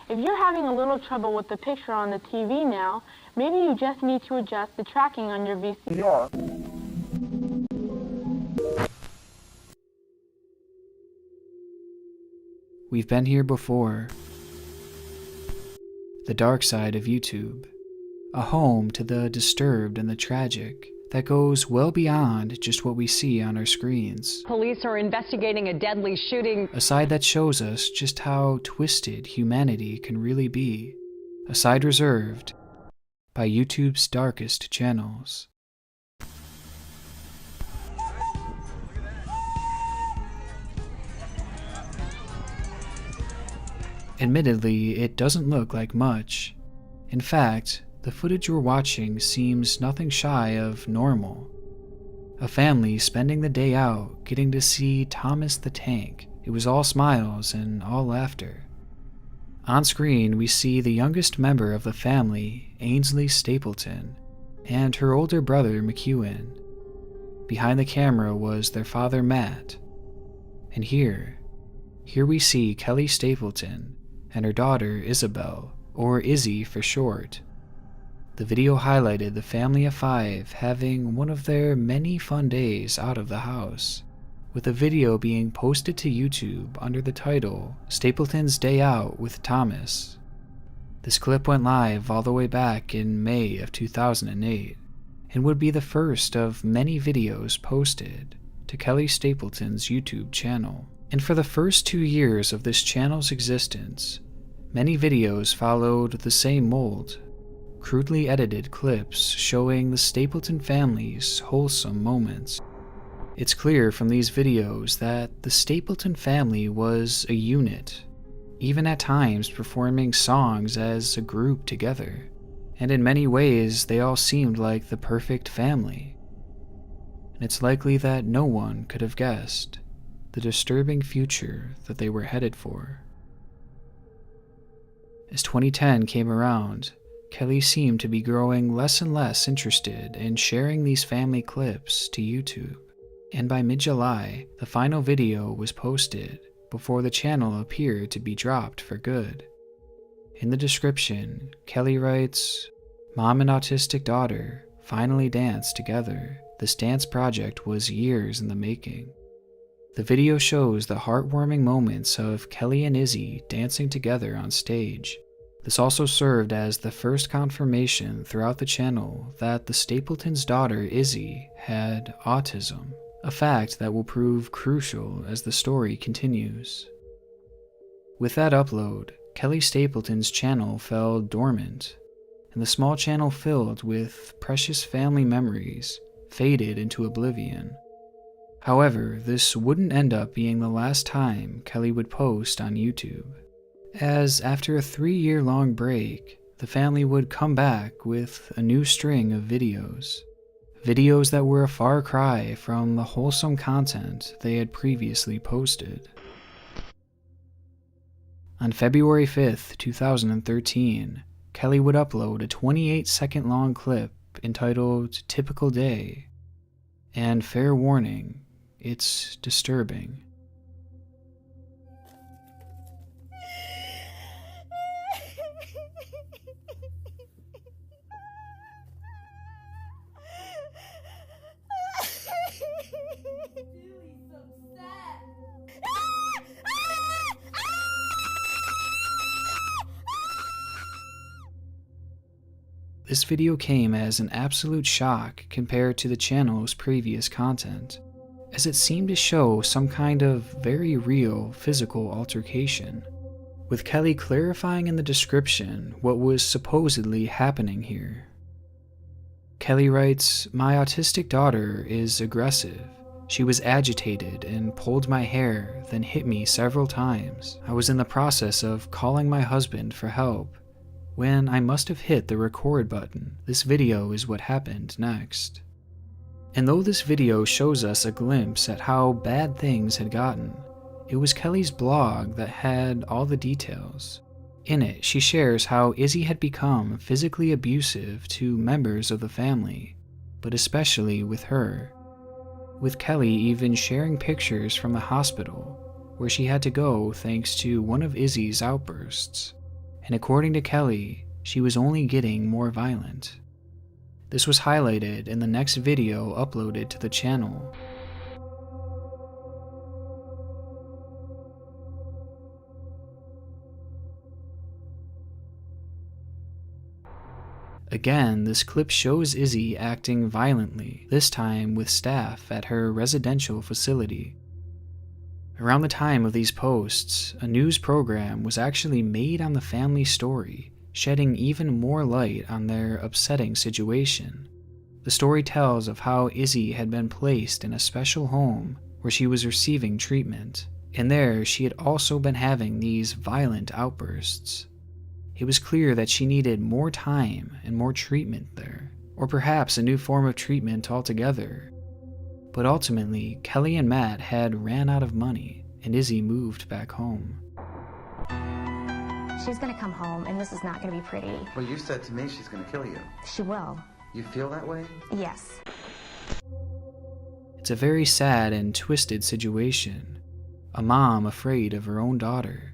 If you're having a little trouble with the picture on the TV now, maybe you just need to adjust the tracking on your VCR. We've been here before. The dark side of YouTube. A home to the disturbed and the tragic that goes well beyond just what we see on our screens. Police are investigating a deadly shooting. A side that shows us just how twisted humanity can really be. A side reserved by YouTube's darkest channels. Admittedly, it doesn't look like much. In fact, the footage we're watching seems nothing shy of normal. A family spending the day out getting to see Thomas the Tank. It was all smiles and all laughter. On screen, we see the youngest member of the family, Ainsley Stapleton, and her older brother, McEwen. Behind the camera was their father, Matt. And here we see Kelly Stapleton and her daughter, Isabel, or Izzy for short. The video highlighted the family of 5 having one of their many fun days out of the house, with a video being posted to YouTube under the title, Stapleton's Day Out with Thomas. This clip went live all the way back in May of 2008, and would be the first of many videos posted to Kelly Stapleton's YouTube channel. And for the first 2 years of this channel's existence, many videos followed the same mold. Crudely edited clips showing the Stapleton family's wholesome moments. It's clear from these videos that the Stapleton family was a unit, even at times performing songs as a group together, and in many ways they all seemed like the perfect family. And it's likely that no one could have guessed the disturbing future that they were headed for. As 2010 came around, Kelly seemed to be growing less and less interested in sharing these family clips to YouTube, and by mid-July, the final video was posted before the channel appeared to be dropped for good. In the description, Kelly writes, "Mom and autistic daughter finally danced together. This dance project was years in the making." The video shows the heartwarming moments of Kelly and Izzy dancing together on stage. This also served as the first confirmation throughout the channel that the Stapleton's daughter Izzy had autism, a fact that will prove crucial as the story continues. With that upload, Kelly Stapleton's channel fell dormant, and the small channel filled with precious family memories faded into oblivion. However, this wouldn't end up being the last time Kelly would post on YouTube, as after a 3-year-long break, the family would come back with a new string of videos. Videos that were a far cry from the wholesome content they had previously posted. On February 5th, 2013, Kelly would upload a 28-second long clip entitled Typical Day, and fair warning, it's disturbing. This video came as an absolute shock compared to the channel's previous content, as it seemed to show some kind of very real physical altercation, with Kelly clarifying in the description what was supposedly happening here. Kelly writes, "My autistic daughter is aggressive. She was agitated and pulled my hair, then hit me several times. I was in the process of calling my husband for help when I must have hit the record button. This video is what happened next." And though this video shows us a glimpse at how bad things had gotten, it was Kelly's blog that had all the details. In it, she shares how Izzy had become physically abusive to members of the family, but especially with her, with Kelly even sharing pictures from the hospital where she had to go thanks to one of Izzy's outbursts, and according to Kelly, she was only getting more violent. This was highlighted in the next video uploaded to the channel. Again, this clip shows Izzy acting violently, this time with staff at her residential facility. Around the time of these posts, a news program was actually made on the family story, shedding even more light on their upsetting situation. The story tells of how Izzy had been placed in a special home where she was receiving treatment, and there she had also been having these violent outbursts. It was clear that she needed more time and more treatment there, or perhaps a new form of treatment altogether. But ultimately, Kelly and Matt had ran out of money, and Izzy moved back home. She's gonna come home, and this is not gonna be pretty. Well, you said to me she's gonna kill you. She will. You feel that way? Yes. It's a very sad and twisted situation. A mom afraid of her own daughter.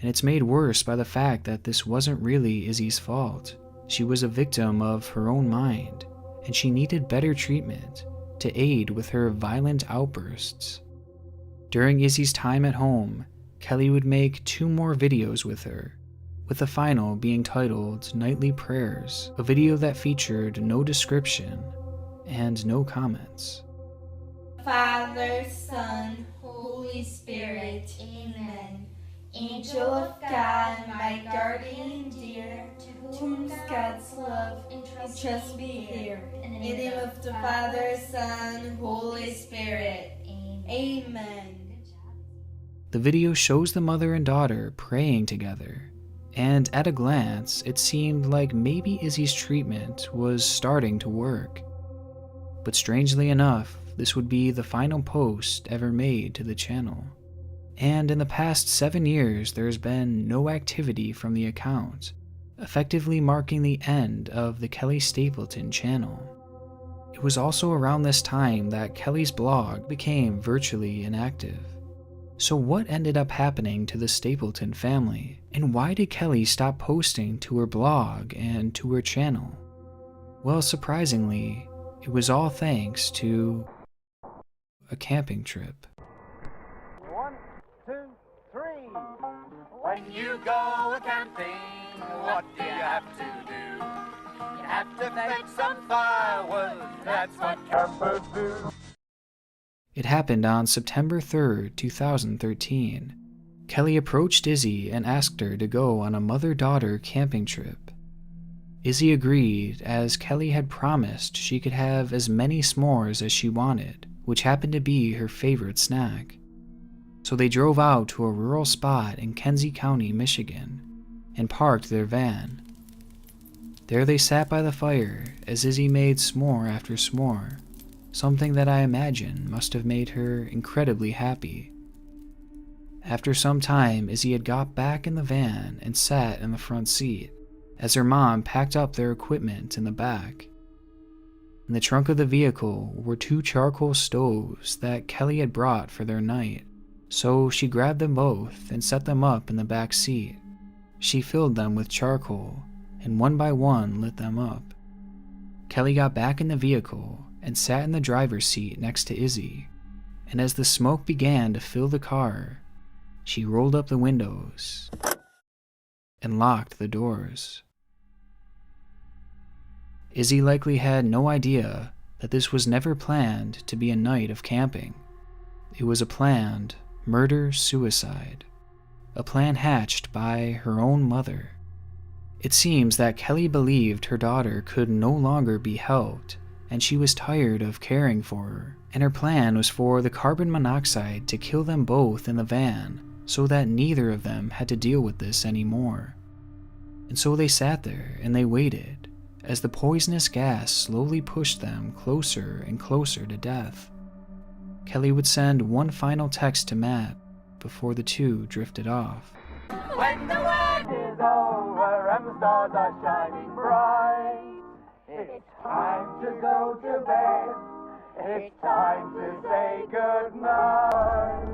And it's made worse by the fact that this wasn't really Izzy's fault. She was a victim of her own mind, and she needed better treatment to aid with her violent outbursts. During Izzy's time at home, Kelly would make 2 more videos with her, with the final being titled Nightly Prayers, a video that featured no description and no comments. Father, Son, Holy Spirit, Amen. Angel of God, my guardian dear, to whom God's love entrust me here. In the name of the Father, Son, Holy Spirit. Amen. The video shows the mother and daughter praying together, and at a glance, it seemed like maybe Izzy's treatment was starting to work. But strangely enough, this would be the final post ever made to the channel. And in the past 7 years, there's been no activity from the account, effectively marking the end of the Kelly Stapleton channel. It was also around this time that Kelly's blog became virtually inactive. So what ended up happening to the Stapleton family? And why did Kelly stop posting to her blog and to her channel? Well, surprisingly, it was all thanks to a camping trip. 1, 2, 3. When you go camping, what do you have to do? You have to fetch some firewood, that's what campers do. It happened on September 3rd, 2013. Kelly approached Izzy and asked her to go on a mother-daughter camping trip. Izzy agreed, as Kelly had promised she could have as many s'mores as she wanted, which happened to be her favorite snack. So they drove out to a rural spot in Kenzie County, Michigan, and parked their van. There they sat by the fire as Izzy made s'more after s'more, something that I imagine must have made her incredibly happy. After some time, Izzy had got back in the van and sat in the front seat, as her mom packed up their equipment in the back. In the trunk of the vehicle were 2 charcoal stoves that Kelly had brought for their night, so she grabbed them both and set them up in the back seat. She filled them with charcoal and one by one lit them up. Kelly got back in the vehicle and sat in the driver's seat next to Izzy, and as the smoke began to fill the car, she rolled up the windows and locked the doors. Izzy likely had no idea that this was never planned to be a night of camping. It was a planned murder-suicide, a plan hatched by her own mother. It seems that Kelly believed her daughter could no longer be helped, and she was tired of caring for her, and her plan was for the carbon monoxide to kill them both in the van so that neither of them had to deal with this anymore. And so they sat there and they waited as the poisonous gas slowly pushed them closer and closer to death. Kelly would send one final text to Matt before the two drifted off. When the work is over and the stars are shining bright, it's time to go to bed. It's time to say good night.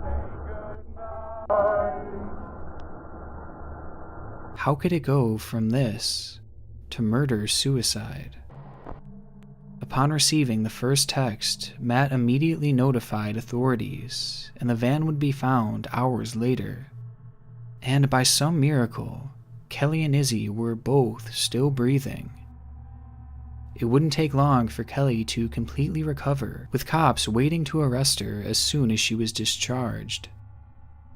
Say good night. How could it go from this to murder-suicide? Upon receiving the first text, Matt immediately notified authorities, and the van would be found hours later. And by some miracle, Kelly and Izzy were both still breathing. It wouldn't take long for Kelly to completely recover, with cops waiting to arrest her as soon as she was discharged.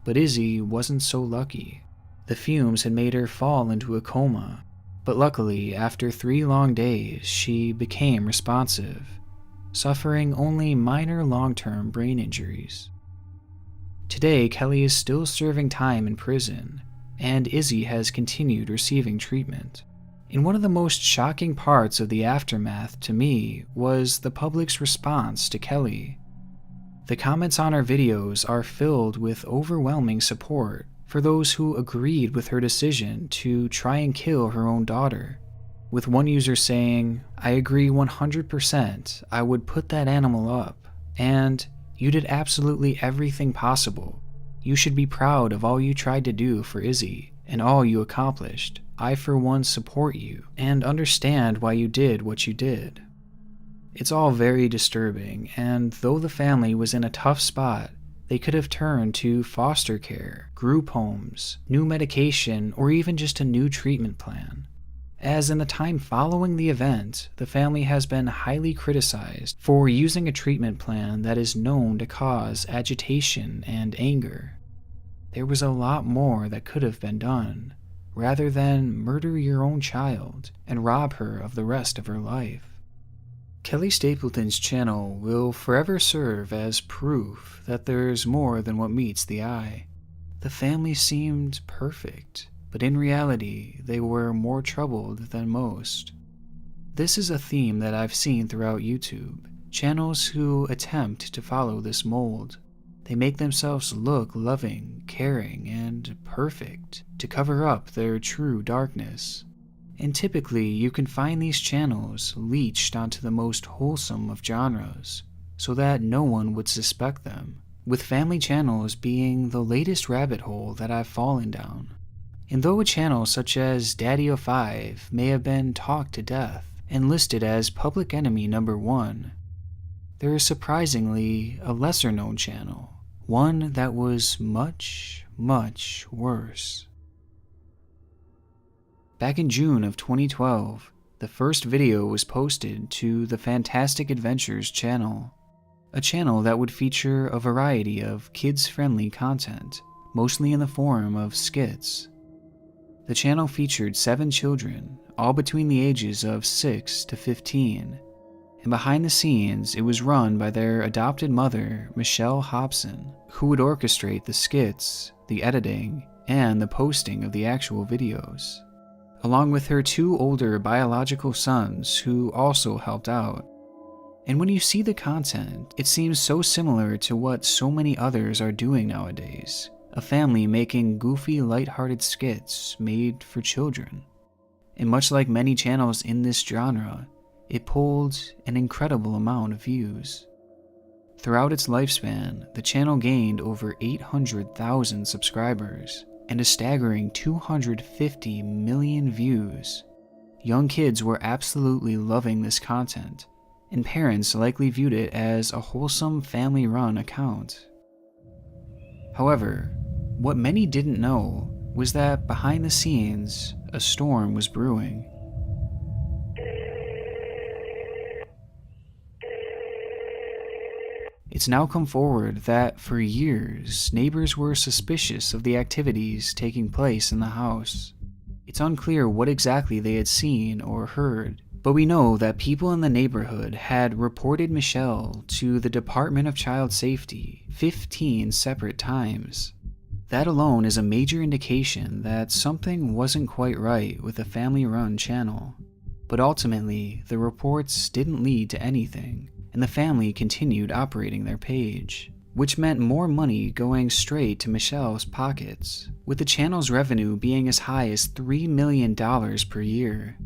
But Izzy wasn't so lucky. The fumes had made her fall into a coma, but luckily, after 3 long days, she became responsive, suffering only minor long-term brain injuries. Today, Kelly is still serving time in prison, and Izzy has continued receiving treatment. And one of the most shocking parts of the aftermath to me was the public's response to Kelly. The comments on our videos are filled with overwhelming support for those who agreed with her decision to try and kill her own daughter, with one user saying, "I agree 100%, I would put that animal up, and you did absolutely everything possible. You should be proud of all you tried to do for Izzy and all you accomplished. I for one support you and understand why you did what you did." It's all very disturbing, and though the family was in a tough spot, they could have turned to foster care, group homes, new medication, or even just a new treatment plan. As in the time following the event, the family has been highly criticized for using a treatment plan that is known to cause agitation and anger. There was a lot more that could have been done, rather than murder your own child and rob her of the rest of her life. Kelly Stapleton's channel will forever serve as proof that there's more than what meets the eye. The family seemed perfect, but in reality, they were more troubled than most. This is a theme that I've seen throughout YouTube, channels who attempt to follow this mold. They make themselves look loving, caring, and perfect to cover up their true darkness. And typically, you can find these channels leached onto the most wholesome of genres, so that no one would suspect them, with family channels being the latest rabbit hole that I've fallen down. And though a channel such as Daddy05 may have been talked to death and listed as public enemy number 1, there is surprisingly a lesser-known channel, one that was much, much worse. Back in June of 2012, the first video was posted to the Fantastic Adventures channel, a channel that would feature a variety of kids-friendly content, mostly in the form of skits. The channel featured 7 children, all between the ages of 6 to 15, and behind the scenes it was run by their adopted mother, Michelle Hobson, who would orchestrate the skits, the editing, and the posting of the actual videos, along with her 2 older biological sons who also helped out. And when you see the content, it seems so similar to what so many others are doing nowadays, a family making goofy, lighthearted skits made for children. And much like many channels in this genre, it pulled an incredible amount of views. Throughout its lifespan, the channel gained over 800,000 subscribers and a staggering 250 million views. Young kids were absolutely loving this content, and parents likely viewed it as a wholesome family-run account. However, what many didn't know was that behind the scenes, a storm was brewing. It's now come forward that for years, neighbors were suspicious of the activities taking place in the house. It's unclear what exactly they had seen or heard, but we know that people in the neighborhood had reported Michelle to the Department of Child Safety 15 separate times. That alone is a major indication that something wasn't quite right with a family-run channel. But ultimately, the reports didn't lead to anything, and the family continued operating their page, which meant more money going straight to Michelle's pockets, with the channel's revenue being as high as $3 million per year.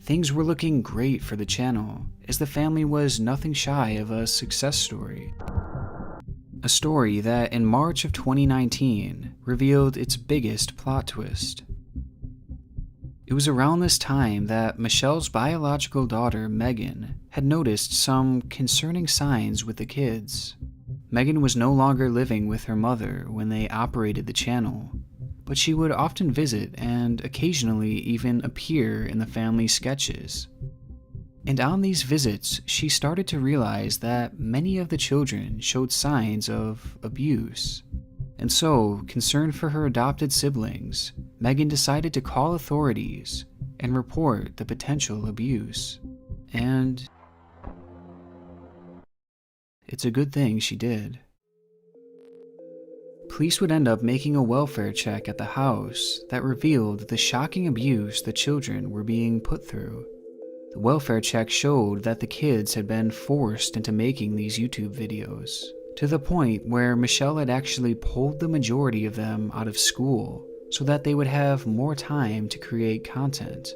Things were looking great for the channel, as the family was nothing shy of a success story. A story that in March of 2019 revealed its biggest plot twist. It was around this time that Michelle's biological daughter, Megan, had noticed some concerning signs with the kids. Megan was no longer living with her mother when they operated the channel, but she would often visit and occasionally even appear in the family sketches. And on these visits, she started to realize that many of the children showed signs of abuse. And so, concerned for her adopted siblings, Megan decided to call authorities and report the potential abuse. And it's a good thing she did. Police would end up making a welfare check at the house that revealed the shocking abuse the children were being put through. The welfare check showed that the kids had been forced into making these YouTube videos, to the point where Michelle had actually pulled the majority of them out of school so that they would have more time to create content.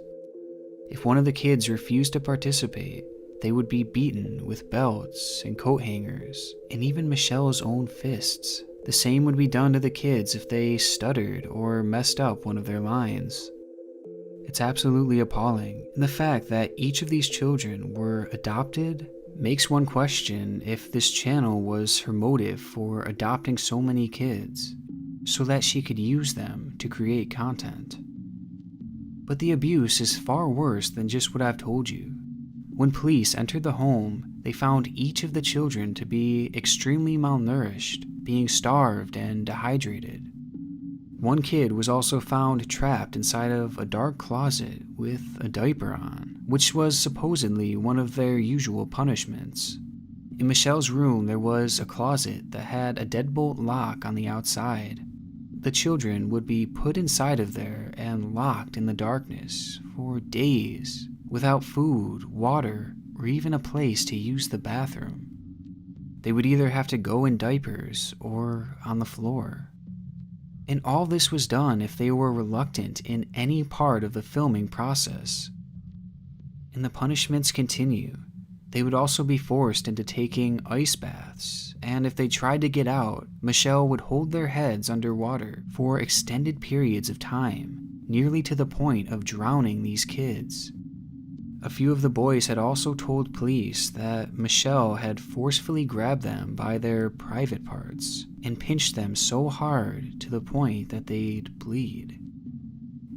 If one of the kids refused to participate, they would be beaten with belts and coat hangers, and even Michelle's own fists. The same would be done to the kids if they stuttered or messed up one of their lines. It's absolutely appalling, and the fact that each of these children were adopted makes one question if this channel was her motive for adopting so many kids, so that she could use them to create content. But the abuse is far worse than just what I've told you. When police entered the home, they found each of the children to be extremely malnourished, being starved and dehydrated. One kid was also found trapped inside of a dark closet with a diaper on, which was supposedly one of their usual punishments. In Michelle's room, there was a closet that had a deadbolt lock on the outside. The children would be put inside of there and locked in the darkness for days, without food, water, or even a place to use the bathroom. They would either have to go in diapers or on the floor. And all this was done if they were reluctant in any part of the filming process. And the punishments continue. They would also be forced into taking ice baths, and if they tried to get out, Michelle would hold their heads underwater for extended periods of time, nearly to the point of drowning these kids. A few of the boys had also told police that Michelle had forcefully grabbed them by their private parts and pinched them so hard to the point that they'd bleed.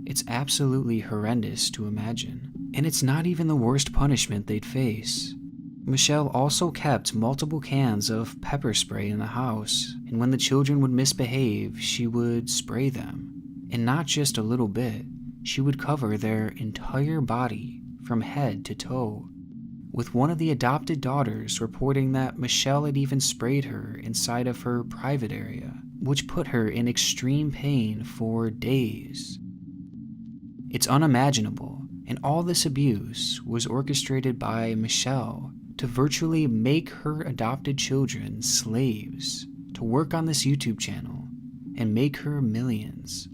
It's absolutely horrendous to imagine, and it's not even the worst punishment they'd face. Michelle also kept multiple cans of pepper spray in the house, and when the children would misbehave, she would spray them. And not just a little bit, she would cover their entire body from head to toe, with one of the adopted daughters reporting that Michelle had even sprayed her inside of her private area, which put her in extreme pain for days. It's unimaginable, and all this abuse was orchestrated by Michelle to virtually make her adopted children slaves to work on this YouTube channel and make her millions.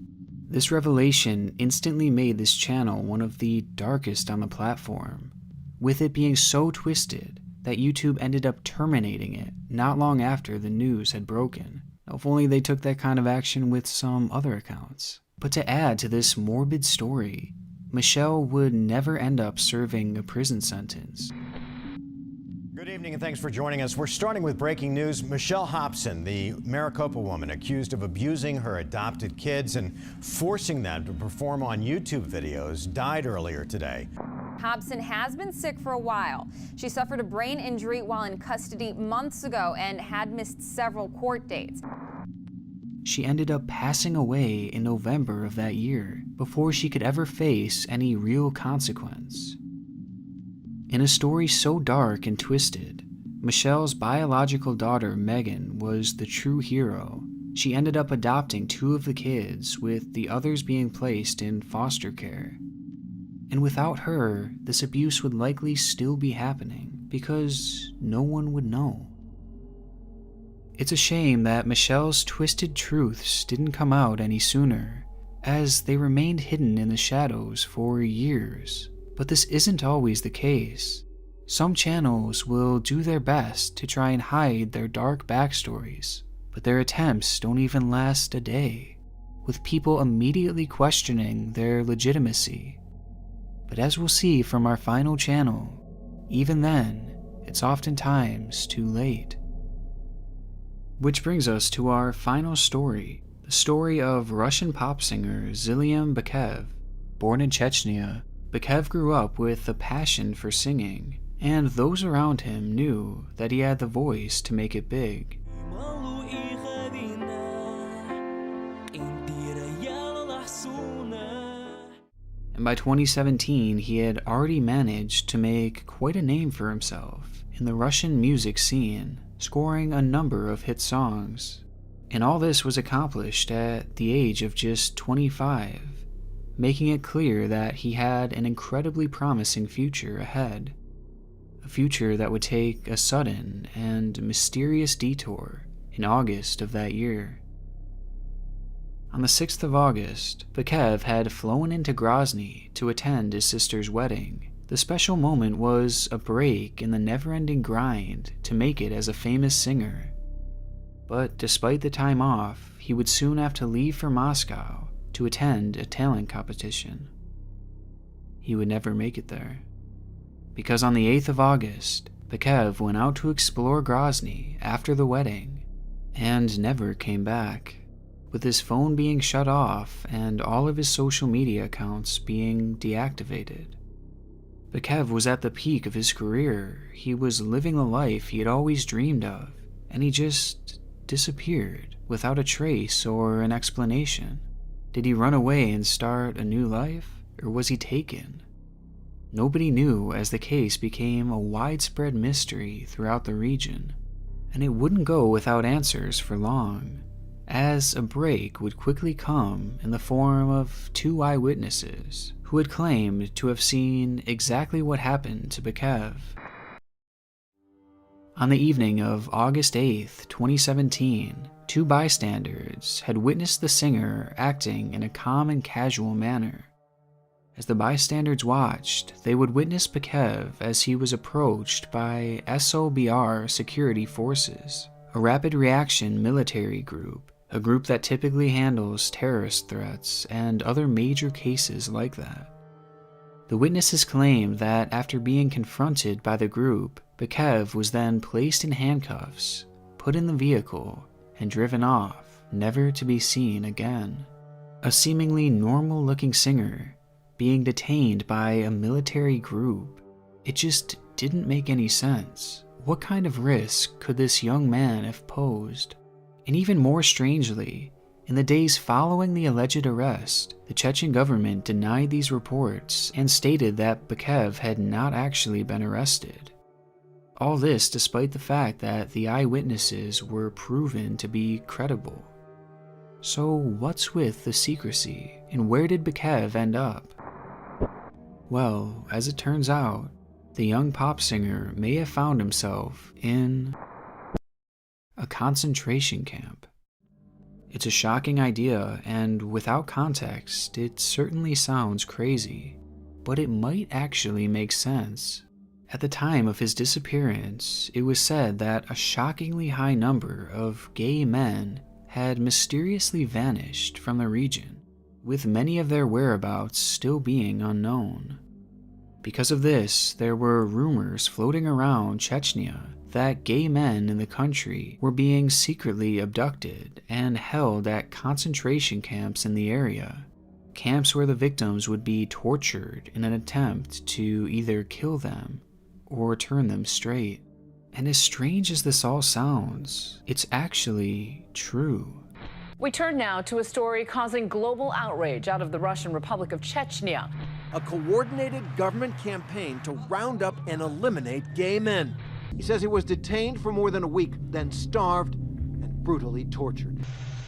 This revelation instantly made this channel one of the darkest on the platform, with it being so twisted that YouTube ended up terminating it not long after the news had broken. If only they took that kind of action with some other accounts. But to add to this morbid story, Michelle would never end up serving a prison sentence. Good evening and thanks for joining us. We're starting with breaking news. Michelle Hobson, the Maricopa woman accused of abusing her adopted kids and forcing them to perform on YouTube videos, died earlier today. Hobson has been sick for a while. She suffered a brain injury while in custody months ago and had missed several court dates. She ended up passing away in November of that year before she could ever face any real consequence. In a story so dark and twisted, Michelle's biological daughter Megan was the true hero. She ended up adopting 2 of the kids, with the others being placed in foster care. And without her, this abuse would likely still be happening because no one would know. It's a shame that Michelle's twisted truths didn't come out any sooner, as they remained hidden in the shadows for years. But this isn't always the case. Some channels will do their best to try and hide their dark backstories, but their attempts don't even last a day, with people immediately questioning their legitimacy. But as we'll see from our final channel, even then, it's oftentimes too late. Which brings us to our final story, the story of Russian pop singer Ziliam Bakev. Born in Chechnya, Bakev grew up with a passion for singing, and those around him knew that he had the voice to make it big. And by 2017, he had already managed to make quite a name for himself in the Russian music scene, scoring a number of hit songs. And all this was accomplished at the age of just 25, making it clear that he had an incredibly promising future ahead. A future that would take a sudden and mysterious detour in August of that year. On the 6th of August, Bakev had flown into Grozny to attend his sister's wedding. The special moment was a break in the never-ending grind to make it as a famous singer. But despite the time off, he would soon have to leave for Moscow to attend a talent competition. He would never make it there. Because on the 8th of August, Bakev went out to explore Grozny after the wedding and never came back, with his phone being shut off and all of his social media accounts being deactivated. Bakev was at the peak of his career. He was living the life he had always dreamed of, and he just disappeared without a trace or an explanation. Did he run away and start a new life, or was he taken? Nobody knew, as the case became a widespread mystery throughout the region, and it wouldn't go without answers for long, as a break would quickly come in the form of 2 eyewitnesses who had claimed to have seen exactly what happened to Bakev. On the evening of August 8th, 2017, 2 bystanders had witnessed the singer acting in a calm and casual manner. As the bystanders watched, they would witness Bakev as he was approached by SOBR security forces, a rapid reaction military group, a group that typically handles terrorist threats and other major cases like that. The witnesses claimed that after being confronted by the group, Bakev was then placed in handcuffs, put in the vehicle, and driven off, never to be seen again. A seemingly normal-looking singer being detained by a military group. It just didn't make any sense. What kind of risk could this young man have posed? And even more strangely, in the days following the alleged arrest, the Chechen government denied these reports and stated that Bakev had not actually been arrested. All this despite the fact that the eyewitnesses were proven to be credible. So what's with the secrecy, and where did Bakev end up? Well, as it turns out, the young pop singer may have found himself in a concentration camp. It's a shocking idea, and without context, it certainly sounds crazy, but it might actually make sense. At the time of his disappearance, it was said that a shockingly high number of gay men had mysteriously vanished from the region, with many of their whereabouts still being unknown. Because of this, there were rumors floating around Chechnya that gay men in the country were being secretly abducted and held at concentration camps in the area, camps where the victims would be tortured in an attempt to either kill them or turn them straight. And as strange as this all sounds, it's actually true. We turn now to a story causing global outrage out of the Russian Republic of Chechnya. A coordinated government campaign to round up and eliminate gay men. He says he was detained for more than a week, then starved and brutally tortured.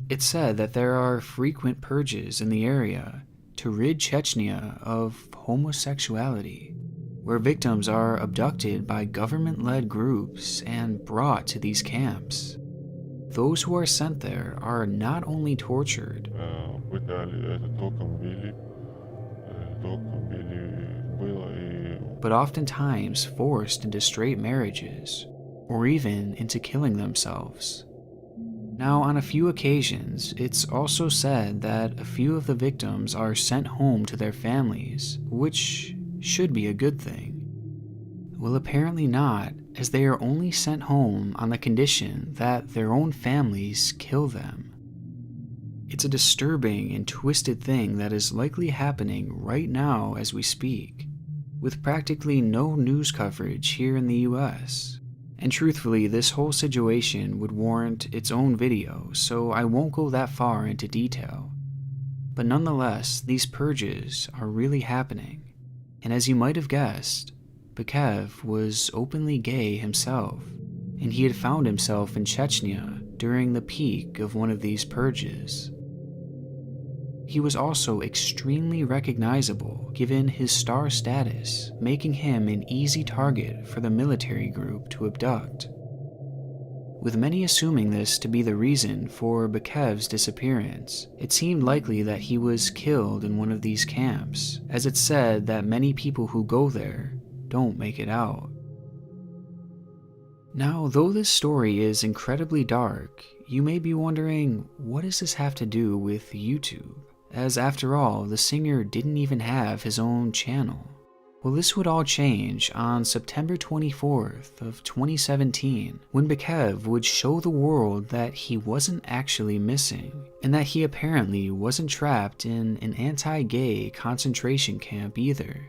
It's said that there are frequent purges in the area to rid Chechnya of homosexuality, where victims are abducted by government-led groups and brought to these camps. Those who are sent there are not only tortured, but oftentimes forced into straight marriages, or even into killing themselves. Now, on a few occasions, it's also said that a few of the victims are sent home to their families, which should be a good thing. Well, apparently not, as they are only sent home on the condition that their own families kill them. It's a disturbing and twisted thing that is likely happening right now as we speak, with practically no news coverage here in the US. And truthfully, this whole situation would warrant its own video, so I won't go that far into detail. But nonetheless, these purges are really happening. And as you might have guessed, Bakev was openly gay himself, and he had found himself in Chechnya during the peak of one of these purges. He was also extremely recognizable given his star status, making him an easy target for the military group to abduct. With many assuming this to be the reason for Bakev's disappearance, it seemed likely that he was killed in one of these camps, as it's said that many people who go there don't make it out. Now, though this story is incredibly dark, you may be wondering, what does this have to do with YouTube? As after all, the singer didn't even have his own channel. Well, this would all change on September 24th of 2017, when Bakev would show the world that he wasn't actually missing, and that he apparently wasn't trapped in an anti-gay concentration camp either.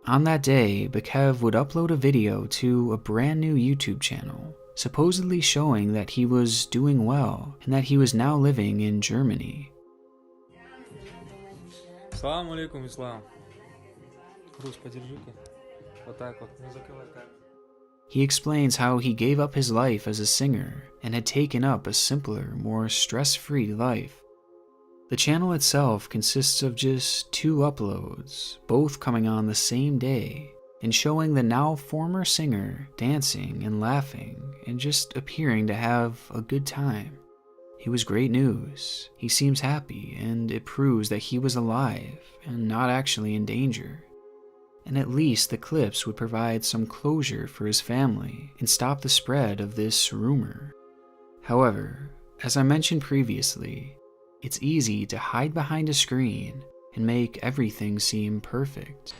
On that day, Bakev would upload a video to a brand new YouTube channel, supposedly showing that he was doing well and that he was now living in Germany. Салам алейкум, Ислам. Рус, подержи-ка. Вот так вот. Не закрывай камеру. He explains how he gave up his life as a singer and had taken up a simpler, more stress-free life. The channel itself consists of just 2 uploads, both coming on the same day, and showing the now former singer dancing and laughing and just appearing to have a good time. It was great news. He seems happy, and it proves that he was alive and not actually in danger. And at least the clips would provide some closure for his family and stop the spread of this rumor. However, as I mentioned previously, it's easy to hide behind a screen and make everything seem perfect.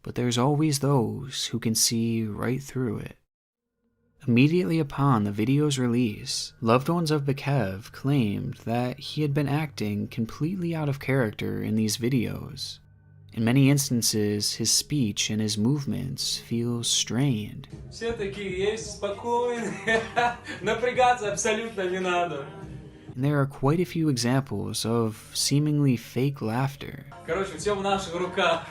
But there's always those who can see right through it. Immediately upon the video's release, loved ones of Bakev claimed that he had been acting completely out of character in these videos. In many instances, his speech and his movements feel strained. Все такие есть спокойные. Напрягаться абсолютно не надо. And there are quite a few examples of seemingly fake laughter. Короче, все в наших руках.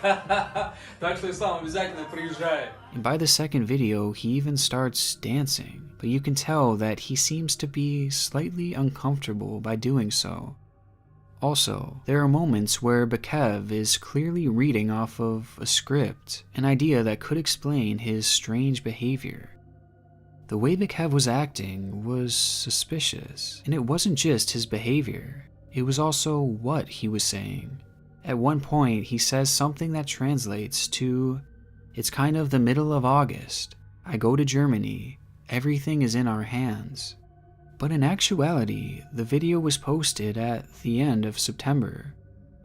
Так что, Ислам, обязательно приезжай. And by the second video, he even starts dancing, but you can tell that he seems to be slightly uncomfortable by doing so. Also, there are moments where Bakev is clearly reading off of a script, an idea that could explain his strange behavior. The way Bakev was acting was suspicious, and it wasn't just his behavior, it was also what he was saying. At one point, he says something that translates to, "It's kind of the middle of August. I go to Germany. Everything is in our hands." But in actuality, the video was posted at the end of September,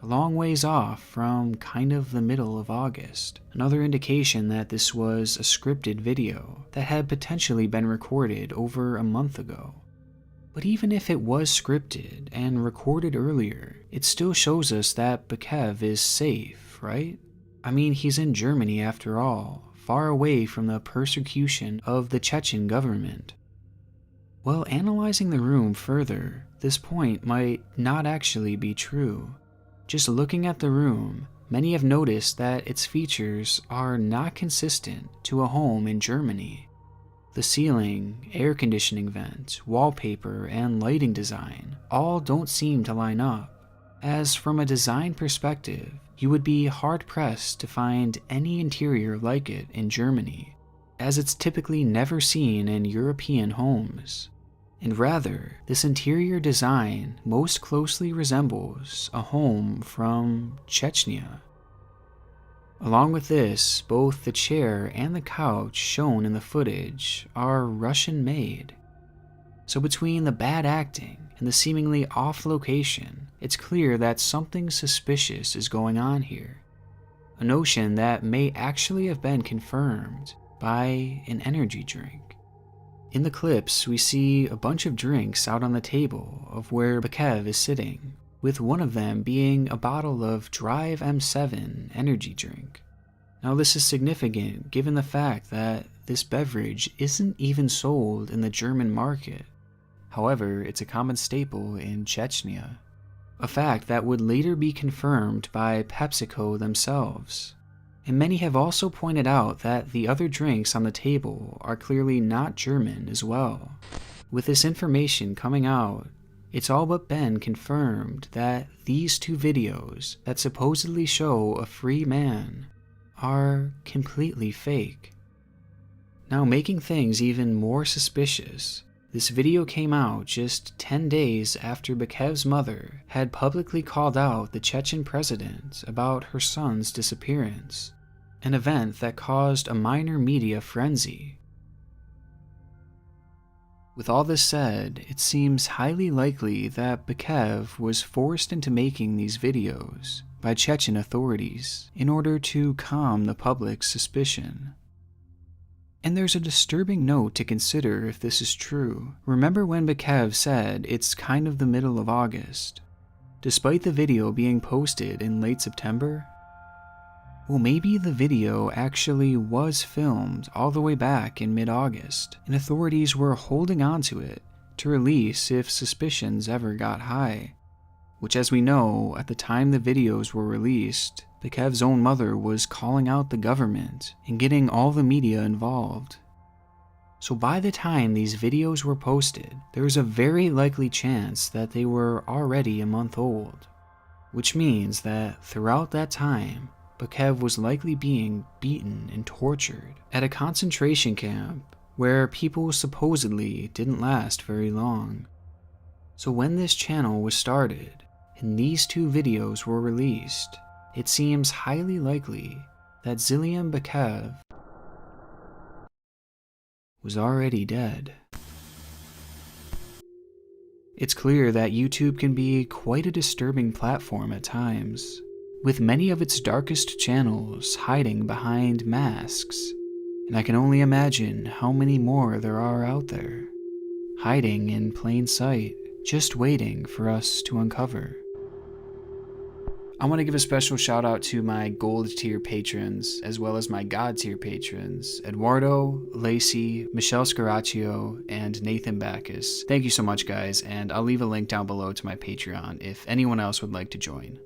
a long ways off from kind of the middle of August, another indication that this was a scripted video that had potentially been recorded over a month ago. But even if it was scripted and recorded earlier, it still shows us that Bakev is safe, right? I mean, he's in Germany after all, far away from the persecution of the Chechen government. Well, analyzing the room further, this point might not actually be true. Just looking at the room, many have noticed that its features are not consistent to a home in Germany. The ceiling, air conditioning vent, wallpaper, and lighting design all don't seem to line up, as from a design perspective, you would be hard-pressed to find any interior like it in Germany, as it's typically never seen in European homes. And rather, this interior design most closely resembles a home from Chechnya. Along with this, both the chair and the couch shown in the footage are Russian-made. So between the bad acting and the seemingly off location, it's clear that something suspicious is going on here. a notion that may actually have been confirmed by an energy drink. In the clips, we see a bunch of drinks out on the table of where Bekev is sitting, with one of them being a bottle of Drive M7 energy drink. Now this is significant given the fact that this beverage isn't even sold in the German market. However, it's a common staple in Chechnya, a fact that would later be confirmed by PepsiCo themselves. And many have also pointed out that the other drinks on the table are clearly not German as well. With this information coming out, it's all but been confirmed that these two videos that supposedly show a free man are completely fake. Now, making things even more suspicious, this video came out just 10 days after Bekev's mother had publicly called out the Chechen president about her son's disappearance, an event that caused a minor media frenzy. With all this said, it seems highly likely that Bekev was forced into making these videos by Chechen authorities in order to calm the public's suspicion. And there's a disturbing note to consider if this is true. Remember when Bekev said it's kind of the middle of August, despite the video being posted in late September? Well, maybe the video actually was filmed all the way back in mid-August, and authorities were holding on to it to release if suspicions ever got high. Which, as we know, at the time the videos were released, Bekev's own mother was calling out the government and getting all the media involved. So by the time these videos were posted, there was a very likely chance that they were already a month old, which means that throughout that time, Bekev was likely being beaten and tortured at a concentration camp where people supposedly didn't last very long. So when this channel was started and these two videos were released, it seems highly likely that Ziliam Bekev was already dead. It's clear that YouTube can be quite a disturbing platform at times, with many of its darkest channels hiding behind masks, and I can only imagine how many more there are out there, hiding in plain sight, just waiting for us to uncover. I want to give a special shout out to my gold tier patrons, as well as my god tier patrons, Eduardo, Lacey, Michelle Scaraccio, and Nathan Backus. Thank you so much, guys, and I'll leave a link down below to my Patreon if anyone else would like to join.